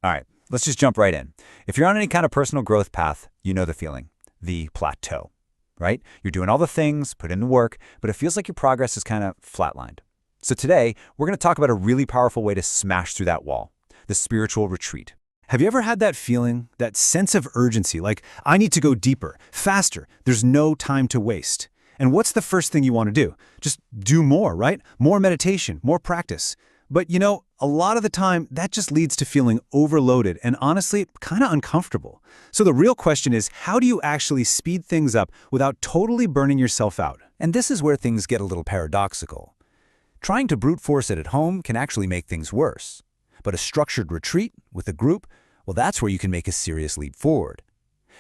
All right, let's just jump right in. If you're on any kind of personal growth path, you know the feeling, the plateau, right? You're doing all the things, put in the work, but it feels like your progress is kind of flatlined. So today, we're going to talk about a really powerful way to smash through that wall, the spiritual retreat. Have you ever had that feeling, that sense of urgency, like, I need to go deeper, faster, there's no time to waste? And what's the first thing you want to do? Just do more, right? More meditation, more practice. But a lot of the time, that just leads to feeling overloaded and honestly, kind of uncomfortable. So the real question is, how do you actually speed things up without totally burning yourself out? And this is where things get a little paradoxical. Trying to brute force it at home can actually make things worse. But a structured retreat with a group, well, that's where you can make a serious leap forward.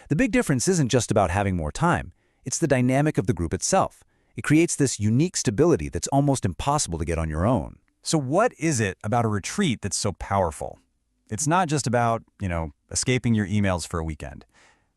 The big difference isn't just about having more time. It's the dynamic of the group itself. It creates this unique stability that's almost impossible to get on your own. So what is it about a retreat that's so powerful? It's not just about, escaping your emails for a weekend.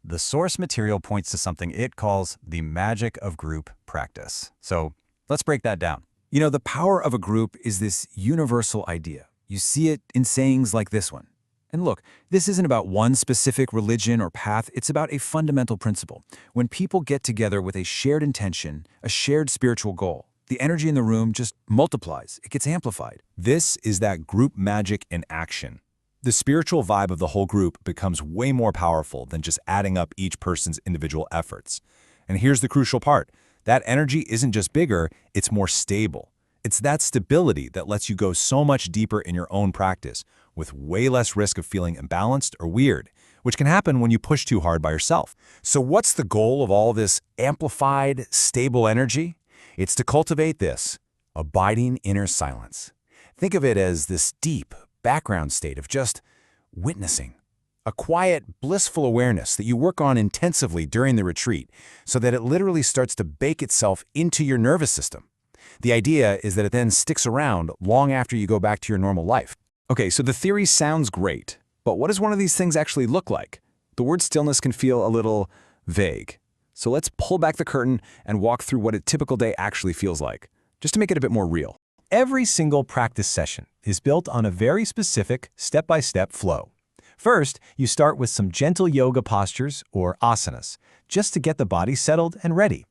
The source material points to something it calls the magic of group practice. So let's break that down. The power of a group is this universal idea. You see it in sayings like this one. And look, this isn't about one specific religion or path, it's about a fundamental principle. When people get together with a shared intention, a shared spiritual goal, the energy in the room just multiplies, it gets amplified. This is that group magic in action. The spiritual vibe of the whole group becomes way more powerful than just adding up each person's individual efforts. And here's the crucial part. That energy isn't just bigger, it's more stable. It's that stability that lets you go so much deeper in your own practice, with way less risk of feeling imbalanced or weird, which can happen when you push too hard by yourself. So what's the goal of all this amplified, stable energy? It's to cultivate this abiding inner silence. Think of it as this deep background state of just witnessing. A quiet, blissful awareness that you work on intensively during the retreat so that it literally starts to bake itself into your nervous system. The idea is that it then sticks around long after you go back to your normal life. Okay, so the theory sounds great, but what does one of these things actually look like? The word stillness can feel a little vague. So let's pull back the curtain and walk through what a typical day actually feels like, just to make it a bit more real. Every single practice session is built on a very specific step-by-step flow. First, you start with some gentle yoga postures, or asanas, just to get the body settled and ready.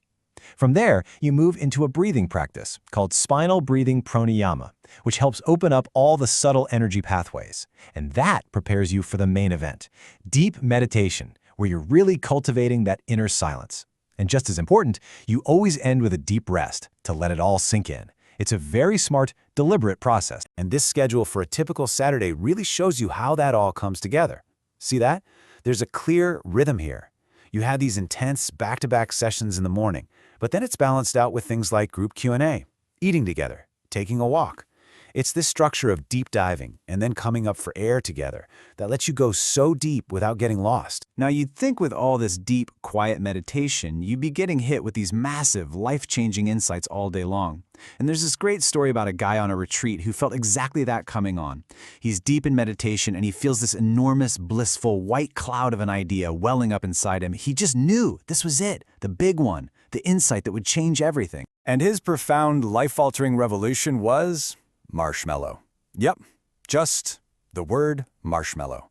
From there, you move into a breathing practice called spinal breathing pranayama, which helps open up all the subtle energy pathways. And that prepares you for the main event, deep meditation, where you're really cultivating that inner silence. And just as important, you always end with a deep rest to let it all sink in. It's a very smart, deliberate process. And this schedule for a typical Saturday really shows you how that all comes together. See that? There's a clear rhythm here. You have these intense back-to-back sessions in the morning, but then it's balanced out with things like group Q&A, eating together, taking a walk. It's this structure of deep diving and then coming up for air together that lets you go so deep without getting lost. Now, you'd think with all this deep, quiet meditation, you'd be getting hit with these massive, life-changing insights all day long. And there's this great story about a guy on a retreat who felt exactly that coming on. He's deep in meditation and he feels this enormous, blissful, white cloud of an idea welling up inside him. He just knew this was it, the big one, the insight that would change everything. And his profound, life-altering revolution was marshmallow. Yep, just the word marshmallow.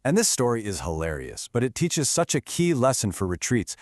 And this story is hilarious, but it teaches such a key lesson for retreats.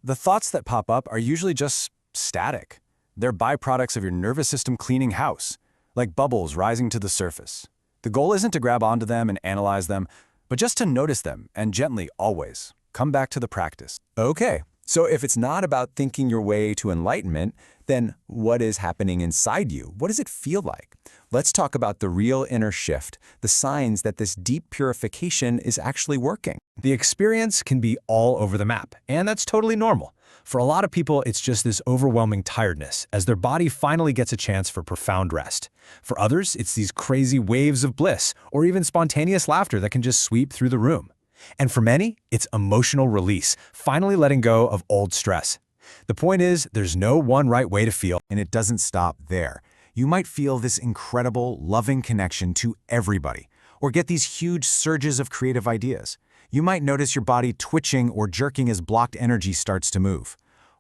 The thoughts that pop up are usually just static. They're byproducts of your nervous system cleaning house, like bubbles rising to the surface. The goal isn't to grab onto them and analyze them, but just to notice them and gently, always, come back to the practice. Okay, so if it's not about thinking your way to enlightenment, then what is happening inside you? What does it feel like? Let's talk about the real inner shift, the signs that this deep purification is actually working. The experience can be all over the map, and that's totally normal. For a lot of people, it's just this overwhelming tiredness as their body finally gets a chance for profound rest. For others, it's these crazy waves of bliss or even spontaneous laughter that can just sweep through the room. And for many, it's emotional release, finally letting go of old stress. The point is, there's no one right way to feel. And it doesn't stop there. You might feel this incredible, loving connection to everybody, or get these huge surges of creative ideas. You might notice your body twitching or jerking as blocked energy starts to move.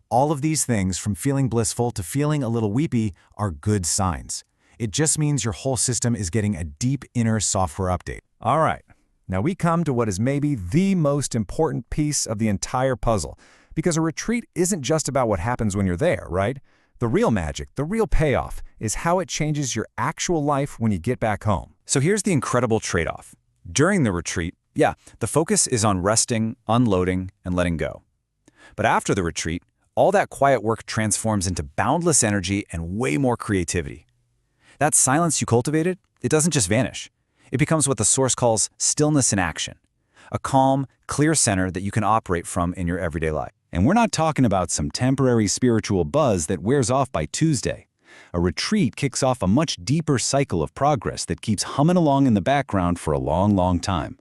All of these things, from feeling blissful to feeling a little weepy, are good signs. It just means your whole system is getting a deep inner software update. All right, Now we come to what is maybe the most important piece of the entire puzzle, because a retreat isn't just about what happens when you're there, right? The real magic, the real payoff, is how it changes your actual life when you get back home. So here's the incredible trade-off. During the retreat, yeah, the focus is on resting, unloading, and letting go. But after the retreat, all that quiet work transforms into boundless energy and way more creativity. That silence you cultivated, it doesn't just vanish. It becomes what the Source calls stillness in action, a calm, clear center that you can operate from in your everyday life. And we're not talking about some temporary spiritual buzz that wears off by Tuesday. A retreat kicks off a much deeper cycle of progress that keeps humming along in the background for a long, long time.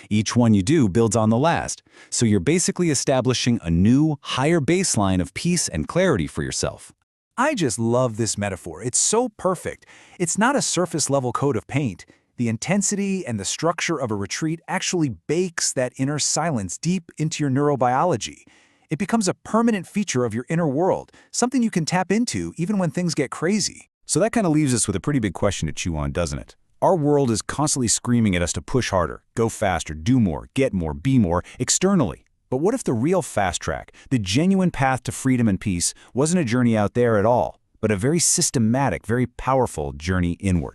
Each one you do builds on the last, so you're basically establishing a new, higher baseline of peace and clarity for yourself. I just love this metaphor. It's so perfect. It's not a surface-level coat of paint. The intensity and the structure of a retreat actually bakes that inner silence deep into your neurobiology. It becomes a permanent feature of your inner world, something you can tap into even when things get crazy. So that kind of leaves us with a pretty big question to chew on, doesn't it? Our world is constantly screaming at us to push harder, go faster, do more, get more, be more, externally. But what if the real fast track, the genuine path to freedom and peace, wasn't a journey out there at all, but a very systematic, very powerful journey inward?